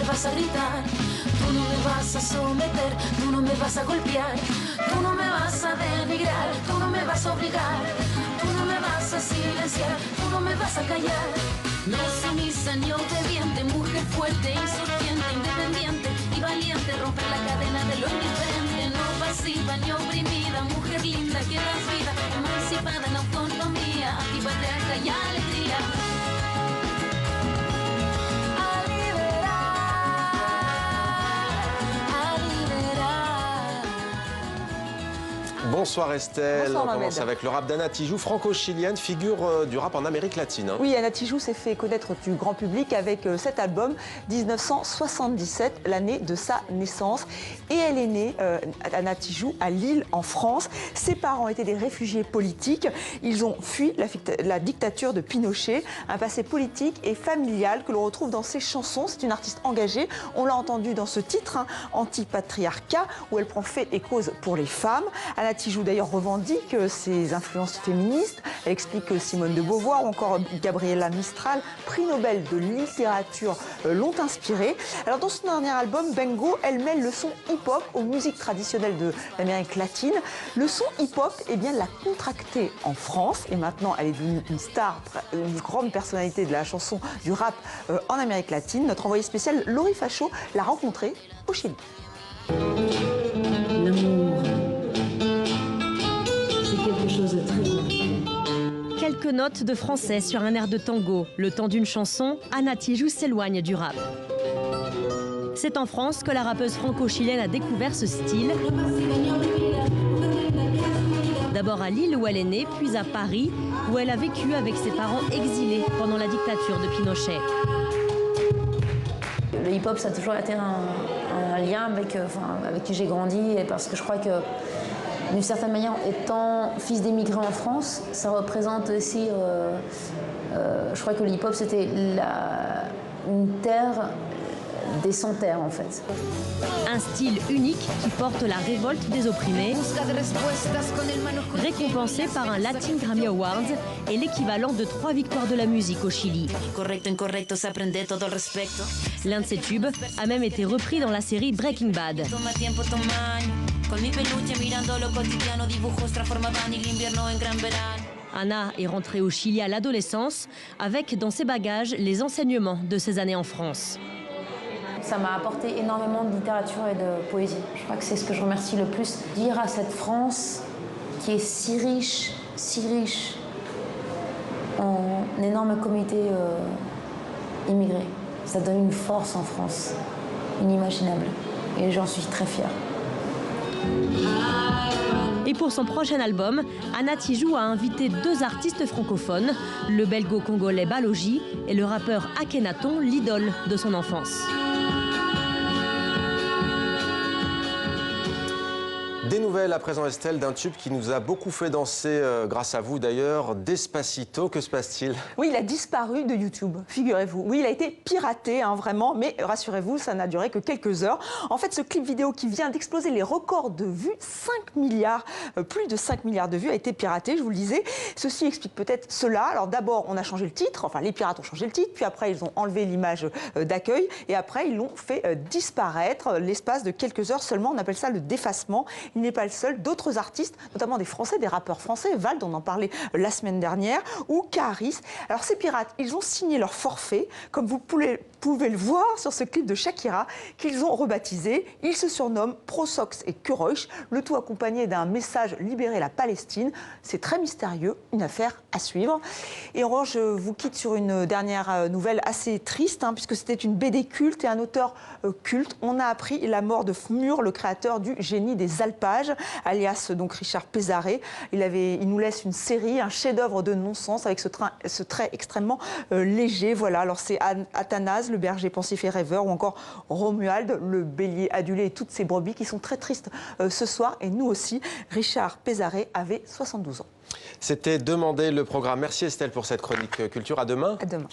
vas a gritar, tú no me vas a someter, tú no me vas a golpear, tú no me vas a denigrar, tú no me vas a obligar, tú no me vas a silenciar, tú no me vas a callar. No sumisa ni obediente, mujer fuerte, insurgente, independiente y valiente, romper la cadena de lo indiferente, no pasiva ni oprimida, mujer linda que das vida, emancipada en autonomía, antipatriarca y alegría. Bonsoir Estelle, Bonsoir, on commence Mohamed. avec le rap d'Anna Tijoux, franco-chilienne, figure du rap en Amérique latine. Oui, Anna Tijoux s'est fait connaître du grand public avec cet album 1977, l'année de sa naissance. Et elle est née, Anna Tijoux, à Lille, en France. Ses parents étaient des réfugiés politiques. Ils ont fui la dictature de Pinochet, un passé politique et familial que l'on retrouve dans ses chansons. C'est une artiste engagée. On l'a entendu dans ce titre, Anti-patriarcat, où elle prend fait et cause pour les femmes. Anna Tijoux d'ailleurs revendique ses influences féministes. Elle explique que Simone de Beauvoir ou encore Gabriela Mistral, prix Nobel de littérature, l'ont inspirée. Alors dans son dernier album, Bengo, elle mêle le son hip-hop aux musiques traditionnelles de l'Amérique latine. Le son hip-hop, eh bien, l'a contracté en France et maintenant elle est devenue une star, une grande personnalité de la chanson du rap en Amérique latine. Notre envoyé spécial, Laurie Fachaud, l'a rencontrée au Chili. L'amour, c'est quelque chose de très bon. Quelques notes de français sur un air de tango. Le temps d'une chanson, Anna Tijoux s'éloigne du rap. C'est en France que la rappeuse franco-chilienne a découvert ce style. D'abord à Lille où elle est née, puis à Paris où elle a vécu avec ses parents exilés pendant la dictature de Pinochet. Le hip-hop, ça a toujours été un lien avec qui j'ai grandi, et parce que je crois que, d'une certaine manière, étant fils d'émigrés en France, ça représente aussi, je crois que le hip-hop, c'était une terre des sans-terre, en fait. Un style unique qui porte la révolte des opprimés, récompensé par un Latin Grammy Awards et l'équivalent de 3 victoires de la musique au Chili. L'un de ses tubes a même été repris dans la série Breaking Bad. Anna est rentrée au Chili à l'adolescence avec dans ses bagages les enseignements de ses années en France. Ça m'a apporté énormément de littérature et de poésie. Je crois que c'est ce que je remercie le plus. Dire à cette France qui est si riche en énorme communauté immigrée. Ça donne une force en France, inimaginable. Et j'en suis très fière. Et pour son prochain album, Anna Tijoux a invité 2 artistes francophones, le belgo-congolais Balogi et le rappeur Akhenaton, l'idole de son enfance. Des nouvelles à présent Estelle d'un tube qui nous a beaucoup fait danser, grâce à vous d'ailleurs, Despacito, que se passe-t-il? Oui, il a disparu de YouTube, figurez-vous. Oui, il a été piraté, vraiment, mais rassurez-vous, ça n'a duré que quelques heures. En fait, ce clip vidéo qui vient d'exploser les records de vues, 5 milliards, plus de 5 milliards de vues, a été piraté, je vous le disais. Ceci explique peut-être cela. Alors d'abord, on a changé le titre, enfin les pirates ont changé le titre, puis après ils ont enlevé l'image d'accueil, et après ils l'ont fait disparaître l'espace de quelques heures seulement. On appelle ça le défacement. Il n'est pas le seul. D'autres artistes, notamment des Français, des rappeurs français, Vald, on en parlait la semaine dernière, ou Caris. Alors ces pirates, ils ont signé leur forfait, comme vous pouvez le voir sur ce clip de Shakira, qu'ils ont rebaptisé. Ils se surnomment Prosox et Kurosh, le tout accompagné d'un message « Libérer la Palestine ». C'est très mystérieux, une affaire à suivre. Et en revanche, je vous quitte sur une dernière nouvelle assez triste, puisque c'était une BD culte et un auteur culte. On a appris la mort de Fmur, le créateur du Génie des Alpages, alias donc Richard Pézaré. Il nous laisse une série, un chef-d'œuvre de non-sens avec ce trait extrêmement léger. Voilà, alors c'est Athanase, le berger pensif et rêveur, ou encore Romuald, le bélier adulé, et toutes ces brebis qui sont très tristes ce soir. Et nous aussi, Richard Pézaré avait 72 ans. C'était Demander le programme. Merci Estelle pour cette chronique culture. À demain. À demain.